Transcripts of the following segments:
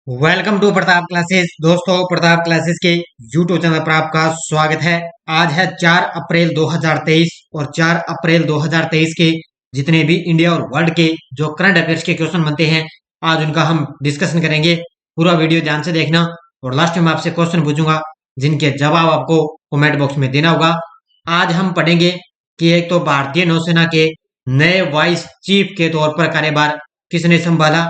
Welcome to Pratap classes. दोस्तों, Pratap classes के YouTube channel पर आपका स्वागत है। आज है 4 अप्रैल 2023 और 4 अप्रैल 2023 के जितने भी इंडिया और वर्ल्ड के जो करंट अफेयर्स के क्वेश्चन बनते हैं, आज उनका हम डिस्कशन करेंगे। पूरा वीडियो ध्यान से देखना और लास्ट में आपसे क्वेश्चन पूछूंगा जिनके जवाब आपको कमेंट बॉक्स में देना होगा। आज हम पढ़ेंगे कि एक तो भारतीय नौसेना के नए वाइस चीफ के तौर पर कार्यभार किसने संभाला।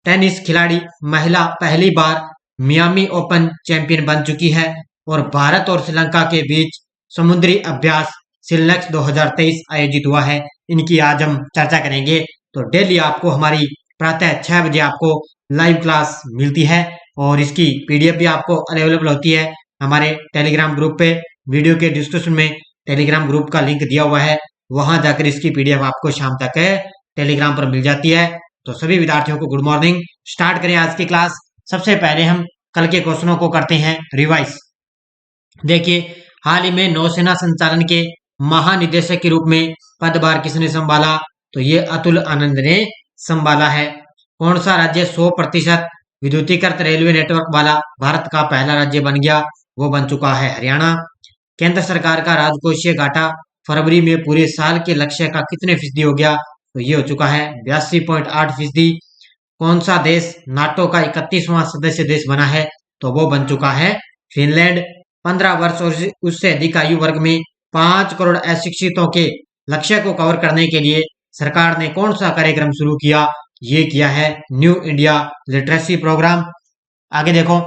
टेनिस खिलाड़ी महिला पहली बार मियामी ओपन चैंपियन बन चुकी है और भारत और श्रीलंका के बीच समुद्री अभ्यास सिलनेक्स 2023 आयोजित हुआ है। इनकी आज हम चर्चा करेंगे। तो डेली आपको हमारी प्रातः 6 बजे आपको लाइव क्लास मिलती है और इसकी पीडीएफ भी आपको अवेलेबल होती है हमारे टेलीग्राम ग्रुप पे। वीडियो के डिस्क्रिप्शन में टेलीग्राम ग्रुप का लिंक दिया हुआ है, वहां जाकर इसकी पीडीएफ आपको शाम तक टेलीग्राम पर मिल जाती है। तो सभी विद्यार्थियों को गुड मॉर्निंग। स्टार्ट करें आज की क्लास। सबसे पहले हम कल के क्वेश्चनों को करते हैं रिवाइज। देखिए, हाल ही में नौसेना संचालन के महानिदेशक के रूप में पदभार किसने संभाला? तो ये अतुल आनंद ने संभाला है। कौन सा राज्य 100% विद्युतीकृत रेलवे नेटवर्क वाला भारत का पहला राज्य बन गया? वो बन चुका है हरियाणा। केंद्र सरकार का राजकोषीय घाटा फरवरी में पूरे साल के लक्ष्य का कितने फीसदी हो गया? तो ये हो चुका है 82.8%। कौन सा देश नाटो का 31वां सदस्य देश बना है? तो वो बन चुका है फिनलैंड। 15 वर्ष और उससे अधिक आयु वर्ग में 5 करोड़ अशिक्षितों के लक्ष्य को कवर करने के लिए सरकार ने कौन सा कार्यक्रम शुरू किया? ये किया है न्यू इंडिया लिटरेसी प्रोग्राम। आगे देखो,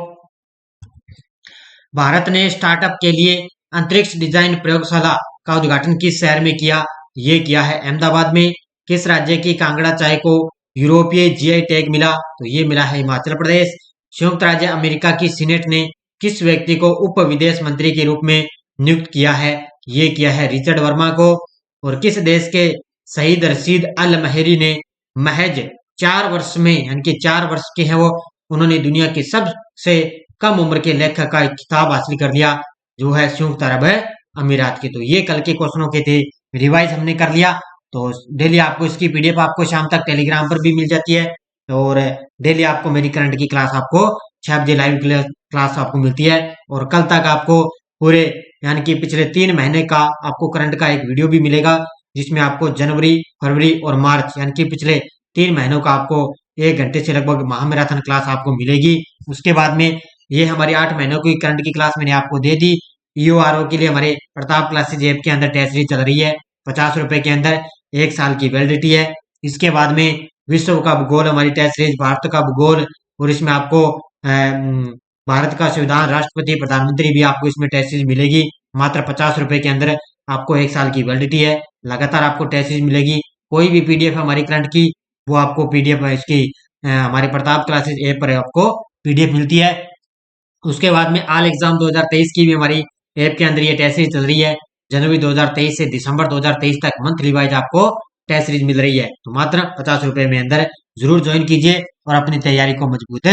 भारत ने स्टार्टअप के लिए अंतरिक्ष डिजाइन प्रयोगशाला का उद्घाटन किस शहर में किया? ये किया है अहमदाबाद में। किस राज्य की कांगड़ा चाय को यूरोपीय जीआई टैग मिला? तो ये मिला है हिमाचल प्रदेश। संयुक्त राज्य अमेरिका की सीनेट ने किस व्यक्ति को उप विदेश मंत्री के रूप में नियुक्त किया है? ये किया है रिचर्ड वर्मा को। और किस देश के शहीद रशीद अल महरी ने महज 4 वर्ष में, यानी कि 4 वर्ष के हैं वो, उन्होंने दुनिया के सबसे कम उम्र के लेखक का खिताब हासिल कर लिया, जो है संयुक्त अरब अमीरात के। तो ये कल के क्वेश्चनों के थे, रिवाइज हमने कर लिया। तो डेली आपको इसकी पीडीएफ आपको शाम तक टेलीग्राम पर भी मिल जाती है और डेली आपको मेरी करंट की क्लास आपको 6 बजे लाइव क्लास आपको मिलती है। और कल तक आपको पूरे, यानी कि पिछले 3 महीने का आपको करंट का एक वीडियो भी मिलेगा, जिसमें आपको जनवरी, फरवरी और मार्च, यानी कि पिछले 3 महीनों का आपको 1 घंटे से लगभग महामैराथन क्लास आपको मिलेगी। उसके बाद में ये हमारी 8 महीनों की करंट की क्लास मैंने आपको दे दी। ईओआरओ के लिए हमारे प्रताप क्लासेज ऐप के अंदर टेस्ट सीरीज चल रही है। 50 रुपए के अंदर 1 साल की वैलिडिटी है। इसके बाद में विश्व का भूगोल हमारी टेस्ट सीरीज, भारत का भूगोल, और इसमें आपको भारत का संविधान, राष्ट्रपति, प्रधानमंत्री भी आपको इसमें टेस्ट सीरीज मिलेगी। मात्र 50 रुपए के अंदर आपको 1 साल की वैलिडिटी है। लगातार आपको टेस्ट सीरीज मिलेगी। कोई भी पीडीएफ हमारी करंट की, वो आपको पीडीएफ इसकी हमारे प्रताप क्लासेज ऐप पर आपको पीडीएफ मिलती है। उसके बाद में ऑल एग्जाम 2023 की भी हमारी ऐप के अंदर ये टेस्ट सीरीज चल रही है। जनवरी 2023 से दिसंबर 2023 तक मंथली वाइज आपको टेस्ट सीरीज मिल रही है। तो मात्र 50 रुपए में अंदर जरूर ज्वाइन कीजिए और अपनी तैयारी को मजबूत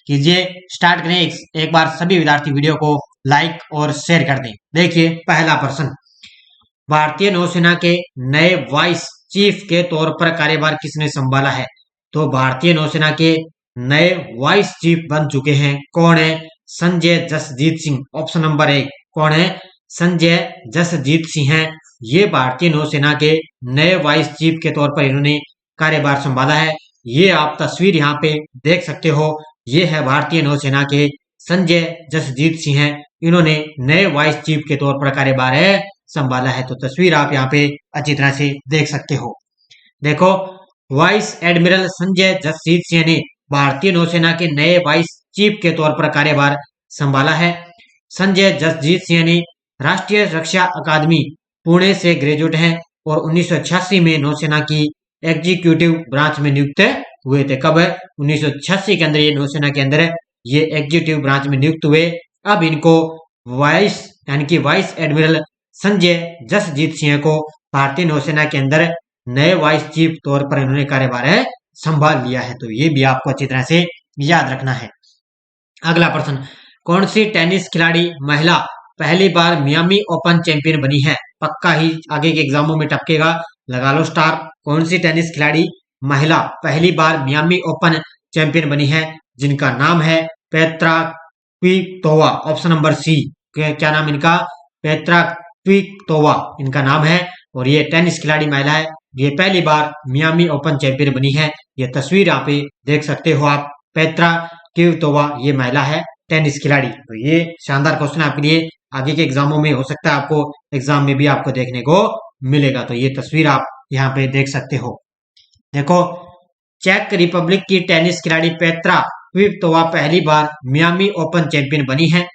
कीजिए। स्टार्ट करें। एक बार सभी विद्यार्थी वीडियो को लाइक और शेयर कर दें। देखिए, पहला प्रश्न, भारतीय नौसेना के नए वाइस चीफ के तौर पर कार्यभार किसने संभाला है? तो भारतीय नौसेना के नए वाइस चीफ बन चुके हैं। कौन है? संजय जसजीत सिंह। ऑप्शन नंबर 1 कौन है? संजय जसजीत सिंह हैं। ये भारतीय नौसेना के नए वाइस चीफ के तौर पर इन्होंने कार्यभार संभाला है। ये आप तस्वीर यहाँ पे देख सकते हो। ये है भारतीय नौसेना के संजय जसजीत सिंह हैं। इन्होंने नए वाइस चीफ के तौर पर कार्यभार संभाला है। तो तस्वीर आप यहाँ पे अच्छी तरह से देख सकते हो। देखो, वाइस एडमिरल संजय जसजीत सिंह ने भारतीय नौसेना के नए वाइस चीफ के तौर पर कार्यभार संभाला है। संजय जसजीत सिंह ने राष्ट्रीय रक्षा अकादमी पुणे से ग्रेजुएट हैं और 1986 में नौसेना की एग्जीक्यूटिव ब्रांच में नियुक्त हुए थे। कब? 1986 के अंदर ये नौसेना के अंदर ये एग्जीक्यूटिव ब्रांच में नियुक्त हुए। अब इनको वाइस, यानी कि वाइस एडमिरल संजय जसजीत सिंह को भारतीय नौसेना के अंदर नए वाइस चीफ तौर पर इन्होंने कार्यभार संभाल लिया है। तो ये भी आपको अच्छी तरह से याद रखना है। अगला प्रश्न, कौन सी टेनिस खिलाड़ी महिला पहली बार मियामी ओपन चैंपियन बनी है? पक्का ही आगे के एग्जामों में टपकेगा, लगा लो स्टार। कौन सी टेनिस खिलाड़ी महिला पहली बार मियामी ओपन चैंपियन बनी है? जिनका नाम है Petra Kvitova. Option number C, क्या नाम इनका? पेत्रा क्वितोवा इनका नाम है। और ये टेनिस खिलाड़ी महिला है। ये पहली बार मियामी ओपन चैंपियन बनी है। ये तस्वीर यहाँ पे देख सकते हो आप। पेत्रा क्वितोवा ये महिला है टेनिस खिलाड़ी। तो ये शानदार क्वेश्चन आपके लिए आगे के एग्जामों में हो सकता है, आपको एग्जाम में भी आपको देखने को मिलेगा। तो ये तस्वीर आप यहाँ पे देख सकते हो। देखो, चेक रिपब्लिक की टेनिस खिलाड़ी पेत्रा क्वितोवा पहली बार मियामी ओपन चैंपियन बनी है।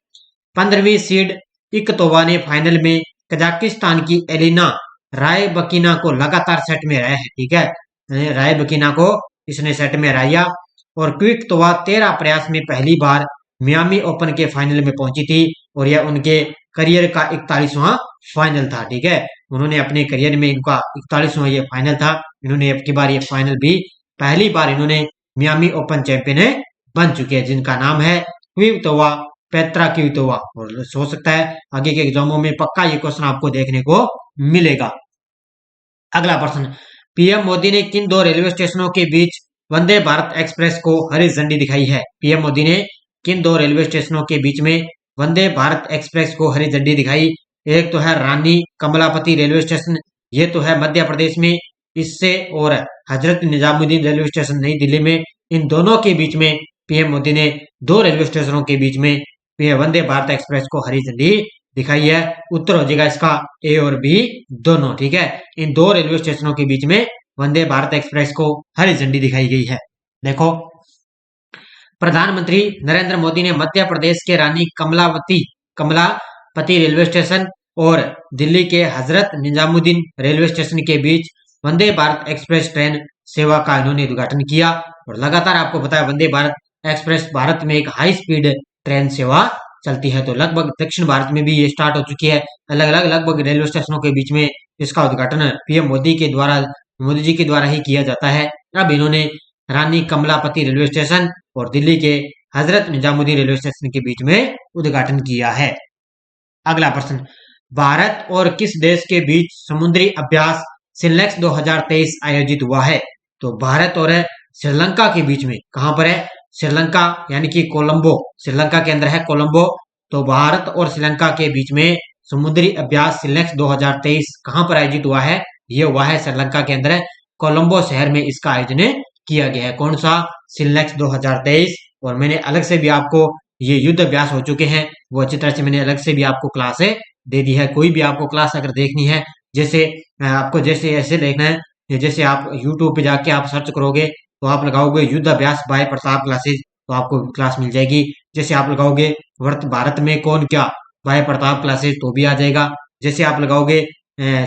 15वीं सीड इक्तोवा ने फाइनल में कजाकिस्तान की एलिना रायबकीना को लगातार सेट में हराया है। ठीक है, रायबकीना को इसने सेट में हराया। और क्वितोवा 13 प्रयास में पहली बार मियामी ओपन के फाइनल में पहुंची थी। और यह उनके करियर का 41वां फाइनल था। ठीक है, उन्होंने अपने करियर में इनका 41वां ये फाइनल था। इन्होंने अब की बार ये फाइनल भी पहली बार इन्होंने मियामी ओपन चैंपियन बन चुके हैं, जिनका नाम है क्वितोवा, पेत्रा क्वितोवा। और हो सकता है आगे के एग्जामों में पक्का ये क्वेश्चन आपको देखने को मिलेगा। अगला प्रश्न, पीएम मोदी ने किन 2 रेलवे स्टेशनों के बीच वंदे भारत एक्सप्रेस को हरी झंडी दिखाई है? पीएम मोदी ने किन 2 रेलवे स्टेशनों के बीच में वंदे भारत एक्सप्रेस को हरी झंडी दिखाई? एक तो है रानी कमलापति रेलवे स्टेशन, ये तो है मध्य प्रदेश में, इससे और हजरत निजामुद्दीन रेलवे स्टेशन नई दिल्ली में। इन दोनों के बीच में पीएम मोदी ने 2 रेलवे स्टेशनों के बीच में वंदे भारत एक्सप्रेस को हरी झंडी दिखाई है। उत्तर हो जाएगा इसका ए और बी दोनों। ठीक है, इन 2 रेलवे स्टेशनों के बीच में वंदे भारत एक्सप्रेस को हरी झंडी दिखाई गई है। देखो, प्रधानमंत्री नरेंद्र मोदी ने मध्य प्रदेश के रानी कमलापति रेलवे स्टेशन और दिल्ली के हजरत निजामुद्दीन रेलवे स्टेशन के बीच वंदे भारत एक्सप्रेस ट्रेन सेवा का इन्होंने उद्घाटन किया। और लगातार आपको पता है वंदे भारत एक्सप्रेस भारत में एक हाई स्पीड ट्रेन सेवा चलती है। तो लगभग दक्षिण भारत में भी ये स्टार्ट हो चुकी है। अलग अलग लगभग रेलवे स्टेशनों के बीच में इसका उद्घाटन पीएम मोदी जी के द्वारा ही किया जाता है। अब इन्होंने रानी कमलापति रेलवे स्टेशन और दिल्ली के हजरत निजामुद्दीन रेलवे स्टेशन के बीच में उद्घाटन किया है। अगला प्रश्न, भारत और किस देश के बीच समुद्री अभ्यास सिलेक्स 2023 आयोजित हुआ है? तो भारत और श्रीलंका के बीच में, कहां पर है? श्रीलंका यानी कि कोलंबो, श्रीलंका के अंदर है कोलंबो। तो भारत और श्रीलंका के बीच में समुद्री अभ्यास सिलेक्स 2023 कहां पर आयोजित हुआ है? ये हुआ है श्रीलंका के अंदर कोलंबो शहर में इसका आयोजन किया गया है। कौन सा? सिलेक्स 2023। और मैंने अलग से भी आपको ये युद्ध अभ्यास हो चुके हैं, वो अच्छी तरह से मैंने अलग से भी आपको क्लास दे दी है। कोई भी आपको क्लास अगर देखनी है, जैसे आपको जैसे ऐसे देखना है, जैसे आप यूट्यूब पे जाके आप सर्च करोगे तो आप लगाओगे युद्ध अभ्यास बाय प्रताप क्लासेस, तो आपको क्लास मिल जाएगी। जैसे आप लगाओगे भारत में कौन क्या बाय प्रताप क्लासेस, तो भी आ जाएगा। जैसे आप लगाओगे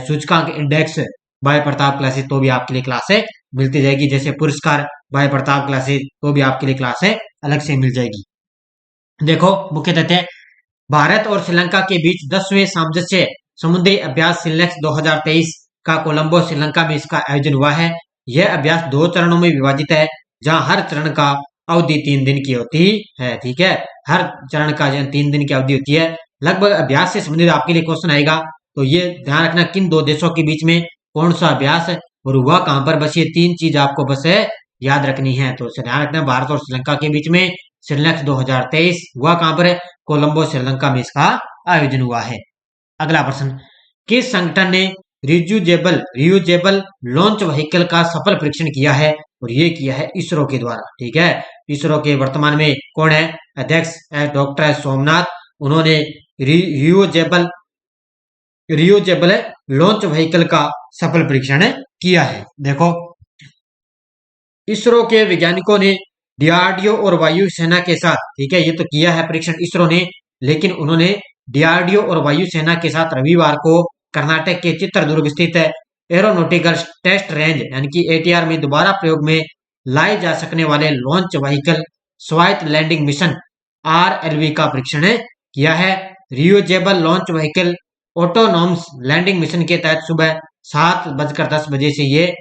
सूचकांक इंडेक्स बाय प्रताप क्लासेस, तो भी आपके लिए क्लास मिलती जाएगी। जैसे पुरस्कार बाय प्रताप क्लासेस, तो भी आपके लिए क्लास अलग से मिल जाएगी। देखो, मुख्य तथ्य, भारत और श्रीलंका के बीच 10वें सामंजस्य समुद्री अभ्यास सिलेक्स 2023 का कोलंबो श्रीलंका में इसका आयोजन हुआ है। यह अभ्यास 2 चरणों में विभाजित है, जहां हर चरण का अवधि 3 दिन की होती है। ठीक है, हर चरण का 3 दिन की अवधि होती है। लगभग अभ्यास से संबंधित आपके लिए क्वेश्चन आएगा, तो ये ध्यान रखना किन 2 देशों के बीच में कौन सा अभ्यास और हुआ कहां पर, बस ये 3 चीज आपको बस याद रखनी है। तो ध्यान रखना, भारत और श्रीलंका के बीच में सिलेक्स 2023 हुआ कहां पर है? कोलंबो श्रीलंका में इसका आयोजन हुआ है। अगला प्रश्न, किस संगठन ने रियूजेबल लॉन्च व्हीकल का सफल परीक्षण किया है? और ये किया है इसरो के द्वारा। ठीक है, इसरो के वर्तमान में कौन है? अध्यक्ष डॉक्टर सोमनाथ। उन्होंने रियूजेबल लॉन्च व्हीकल का सफल परीक्षण किया है। देखो, इसरो के वैज्ञानिकों ने डीआरडीओ और वायुसेना के साथ, ठीक है, ये तो किया है परीक्षण इसरो ने, लेकिन उन्होंने डीआरडीओ और वायुसेना के साथ रविवार को कर्नाटक के चित्रदुर्ग स्थित एरोनॉटिकल टेस्ट रेंज यानी कि एटीआर में दोबारा प्रयोग में लाए जा सकने वाले लॉन्च व्हीकल स्वायत्त लैंडिंग मिशन आरएलवी का परीक्षण किया है। Reusable launch vehicle autonomous landing mission के तहत सुबह 7:10 बजे से ये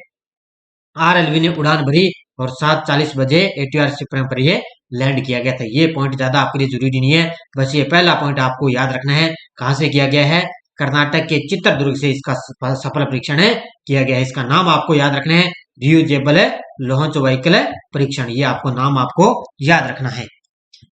आरएलवी ने उड़ान भरी और 7:40 बजे एटीआर सिपरम पर ये लैंड किया गया था। ये पॉइंट ज्यादा आपके लिए जरूरी नहीं है, बस ये पहला पॉइंट आपको याद रखना है। कहां से किया गया है? कर्नाटक के चित्रदुर्ग से इसका सफल परीक्षण किया गया है। इसका नाम आपको याद रखना है, रियूजेबल लॉन्च व्हीकल परीक्षण। ये आपको नाम आपको याद रखना है।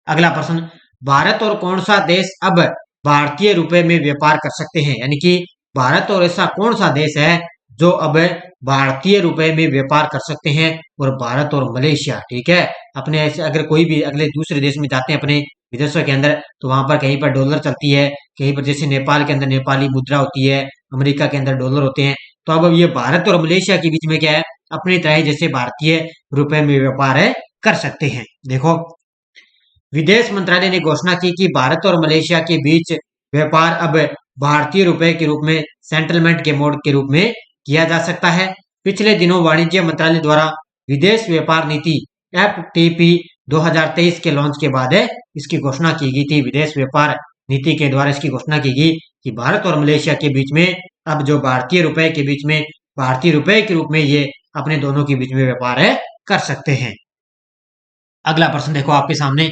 अगला प्रश्न, भारत और कौन सा देश अब भारतीय रुपए में व्यापार कर सकते हैं? यानी कि भारत और ऐसा कौन सा देश है जो अब भारतीय रुपए में व्यापार कर सकते हैं? और भारत और मलेशिया, ठीक है। अपने ऐसे अगर कोई भी अगले दूसरे देश में जाते हैं अपने विदेशों के अंदर, तो वहां पर कहीं पर डॉलर चलती है, कहीं पर जैसे नेपाल के अंदर नेपाली मुद्रा होती है, अमेरिका के अंदर डॉलर होते हैं। तो अब ये भारत और मलेशिया के बीच में क्या है, अपनी तरह जैसे भारतीय रुपए में व्यापार है कर सकते हैं। देखो, विदेश मंत्रालय ने घोषणा की कि भारत और मलेशिया के बीच व्यापार अब भारतीय रुपए के रूप में सेटलमेंट के मोड के रूप में किया जा सकता है। पिछले दिनों वाणिज्य मंत्रालय द्वारा विदेश व्यापार नीति FTP 2023 के लॉन्च के बाद इसकी घोषणा की गई थी। विदेश व्यापार नीति के द्वारा इसकी घोषणा की गई कि भारत और मलेशिया के बीच में अब जो भारतीय रुपए के बीच में भारतीय रुपए के रूप में ये अपने दोनों के बीच में व्यापार है कर सकते हैं। अगला प्रश्न देखो आपके सामने,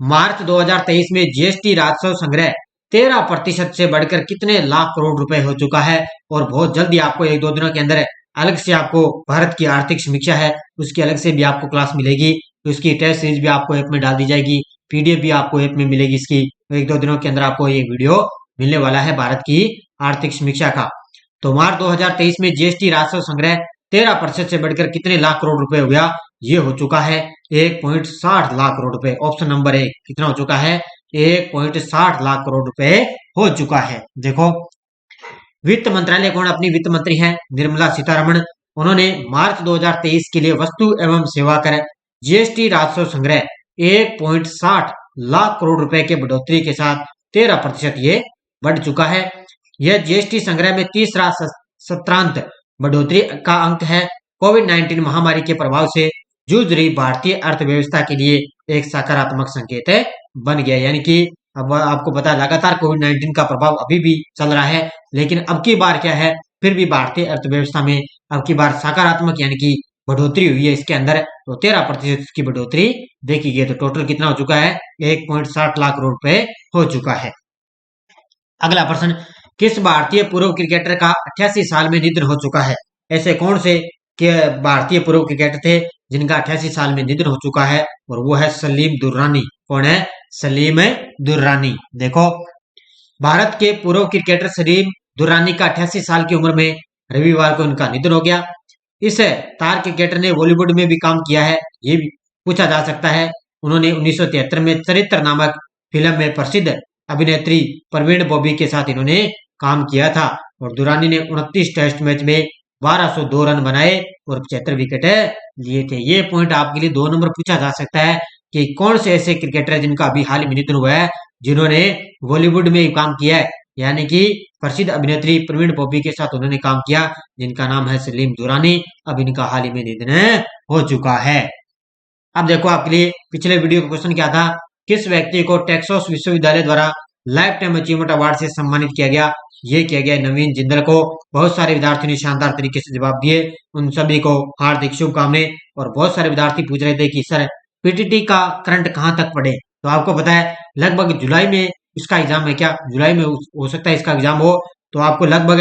मार्च 2023 में जीएसटी राजस्व संग्रह 13% से बढ़कर कितने लाख करोड़ रुपए हो चुका है? और बहुत जल्दी आपको 1-2 दिनों के अंदर अलग से आपको भारत की आर्थिक समीक्षा है उसकी अलग से भी आपको क्लास मिलेगी। तो इसकी टेस्ट सीरीज भी आपको ऐप में डाल दी जाएगी, PDF भी आपको ऐप में मिलेगी इसकी। 1-2 दिनों के अंदर आपको ये वीडियो मिलने वाला है भारत की आर्थिक समीक्षा का। तो मार्च 2023 में जीएसटी राजस्व संग्रह 13% से बढ़कर कितने लाख करोड़ रुपए हो गया? ये हो चुका है 1.60 लाख करोड़ रुपए। ऑप्शन नंबर 1 कितना हो चुका है? 1.60 लाख करोड़ रुपए हो चुका है। देखो, वित्त मंत्रालय कौन अपनी वित्त मंत्री हैं? निर्मला सीतारमण। उन्होंने मार्च 2023 के लिए वस्तु एवं सेवा कर जीएसटी राजस्व संग्रह 1.60 लाख करोड़ रुपए के बढ़ोतरी के साथ 13% ये बढ़ चुका है। यह जीएसटी संग्रह में तीसरा सत्रांत बढ़ोतरी का अंक है। कोविड-19 महामारी के प्रभाव से जूझ रही भारतीय अर्थव्यवस्था के लिए एक सकारात्मक संकेत बन गया। यानी कि अब आपको पता है लगातार कोविड-19 का प्रभाव अभी भी चल रहा है, लेकिन अब की बार क्या है, फिर भी भारतीय अर्थव्यवस्था में अब की बार सकारात्मक यानी कि बढ़ोतरी हुई है इसके अंदर। तो 13% की बढ़ोतरी देखी गई। तो टोटल कितना हो चुका है? 1.60 लाख करोड़ रुपए हो चुका है। अगला प्रश्न, किस भारतीय पूर्व क्रिकेटर का 88 साल में निधन हो चुका है? ऐसे कौन से भारतीय पूर्व क्रिकेटर थे जिनका 88 साल में निधन हो चुका है? और वो है सलीम दुर्रानी। कौन है? सलीम दुर्रानी। देखो, भारत के पूर्व क्रिकेटर सलीम दुर्रानी का 88 साल की उम्र में रविवार को इनका निधन हो गया। इस तार क्रिकेटर ने बॉलीवुड में भी काम किया है, ये भी पूछा जा सकता है। उन्होंने 1973 में चरित्र नामक फिल्म में प्रसिद्ध अभिनेत्री प्रवीण बॉबी के साथ इन्होंने काम किया था। और दुरानी ने 29 टेस्ट मैच में 1202 रन बनाए और 75 विकेट लिए थे। ये पॉइंट आपके लिए 2 नंबर पूछा जा सकता है कि कौन से ऐसे क्रिकेटर है जिनका अभी हाल ही में निधन हुआ है, जिन्होंने बॉलीवुड में काम किया है, यानी कि प्रसिद्ध अभिनेत्री प्रवीण बॉबी के साथ उन्होंने काम किया, जिनका नाम है सलीम दुरानी। अब इनका हाल ही में निधन हो चुका है। अब देखो आपके लिए पिछले वीडियो का क्वेश्चन क्या था, किस व्यक्ति को टेक्सास विश्वविद्यालय द्वारा लाइफ टाइम अचीवमेंट अवार्ड से सम्मानित किया गया? ये किया गया नवीन जिंदल को। बहुत सारे विद्यार्थियों ने शानदार तरीके से जवाब दिए, उन सभी को हार्दिक शुभकामनाएं। और बहुत सारे विद्यार्थी पूछ रहे थे कि सर पीटीटी का करंट कहाँ तक पढ़े? तो आपको पता है लगभग जुलाई में इसका एग्जाम है। क्या जुलाई में हो सकता है इसका एग्जाम हो? तो आपको लगभग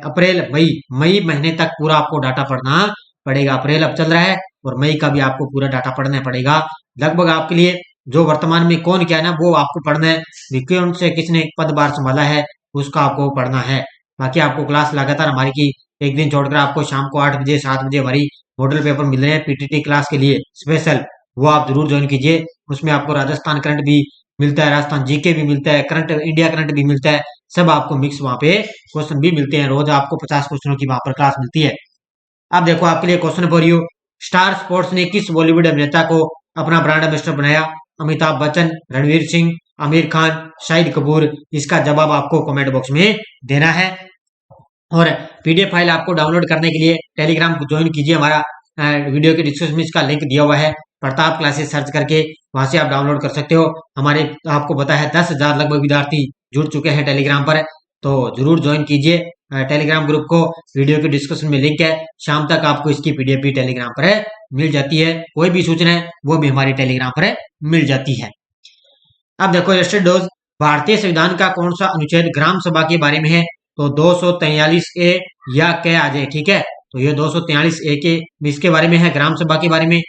अप्रैल मई महीने तक पूरा आपको डाटा पढ़ना पड़ेगा। अप्रैल अब चल रहा है और मई का भी आपको पूरा डाटा पढ़ना पड़ेगा। लगभग आपके लिए जो वर्तमान में कौन क्या है ना वो आपको पढ़ना है, कौन से किसने पदभार संभाला है उसका आपको पढ़ना है। बाकी आपको क्लास लगातार हमारी की एक दिन छोड़कर आपको शाम को 8 बजे 7 बजे हमारी मॉडल पेपर मिल रहे हैं पीटीटी क्लास के लिए स्पेशल, वो आप जरूर ज्वाइन कीजिए। उसमें आपको राजस्थान करंट भी मिलता है, राजस्थान जीके भी मिलता है, करंट इंडिया करंट भी मिलता है, सब आपको मिक्स वहां पे क्वेश्चन भी मिलते हैं। रोज आपको 50 क्वेश्चनों की वहां पर क्लास मिलती है। अब देखो आपके लिए question for you, star sports ने किस बॉलीवुड अभिनेता को अपना ब्रांड एम्बेसडर बनाया? अमिताभ बच्चन, रणवीर सिंह, आमिर खान, शाहिद कपूर। इसका जवाब आपको कमेंट बॉक्स में देना है। और पीडीएफ फाइल आपको डाउनलोड करने के लिए टेलीग्राम को ज्वाइन कीजिए। हमारा वीडियो के डिस्क्रिप्शन में इसका लिंक दिया हुआ है, प्रताप क्लासेस सर्च करके वहां से आप डाउनलोड कर सकते हो। हमारे आपको पता है 10,000 लगभग विद्यार्थी जुड़ चुके हैं टेलीग्राम पर, तो जरूर ज्वाइन कीजिए टेलीग्राम ग्रुप को। वीडियो के डिस्क्रिप्शन में लिंक है, शाम तक आपको इसकी पीडीएफ भी टेलीग्राम पर मिल जाती है। कोई भी सूचना है वो भी हमारी टेलीग्राम पर मिल जाती है। अब देखो यस्टरडे डोज, भारतीय संविधान का कौन सा अनुच्छेद ग्राम सभा के बारे में है? तो 243A या क्या आ जाए, ठीक है। तो ये 243 ए के इसके बारे में है। ग्राम सभा के बारे में,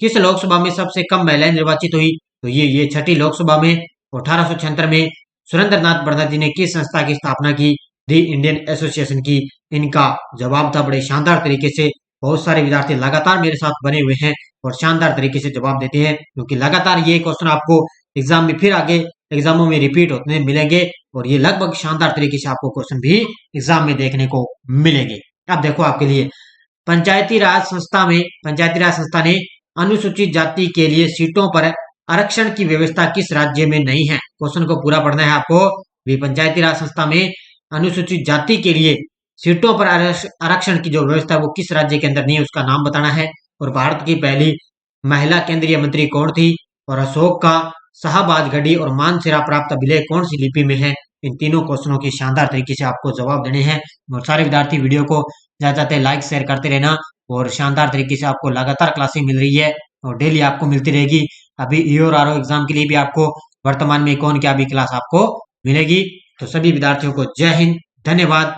किस लोकसभा में सबसे कम महिलाएं निर्वाचित हुई, तो ये छठी लोकसभा में। 1876 में सुरेंद्र नाथ बनर्जी ने किस संस्था की स्थापना की, दी इंडियन एसोसिएशन की। इनका जवाब था बड़े शानदार तरीके से। बहुत सारे विद्यार्थी लगातार मेरे साथ बने हुए हैं और शानदार तरीके से जवाब देते हैं, क्योंकि लगातार ये क्वेश्चन आपको एग्जाम में फिर आगे एग्जामों में रिपीट होते मिलेंगे और ये लगभग शानदार तरीके से आपको क्वेश्चन भी एग्जाम में देखने को मिलेंगे। अब देखो आपके लिए, पंचायती राज संस्था ने अनुसूचित जाति के लिए सीटों पर आरक्षण की व्यवस्था किस राज्य में नहीं है। क्वेश्चन को पूरा पढ़ना है आपको। भी पंचायती राज संस्था में अनुसूचित जाति के लिए सीटों पर आरक्षण की जो व्यवस्था है वो किस राज्य के अंदर नहीं है, उसका नाम बताना है। और भारत की पहली महिला केंद्रीय मंत्री कौन थी, और अशोक का शाहबाजगढ़ी और मानसेरा प्राप्त अभिलेख कौन सी लिपि में है। इन तीनों क्वेश्चनों की शानदार तरीके से आपको जवाब देने हैं। और सारे विद्यार्थी वीडियो को ज्यादा ज्यादा लाइक शेयर करते रहना, और शानदार तरीके से आपको लगातार क्लासें मिल रही है और डेली आपको मिलती रहेगी। अभी ईओ और आरओ एग्जाम के लिए भी आपको वर्तमान में कौन क्या भी क्लास आपको मिलेगी। तो सभी विद्यार्थियों को जय हिंद, धन्यवाद।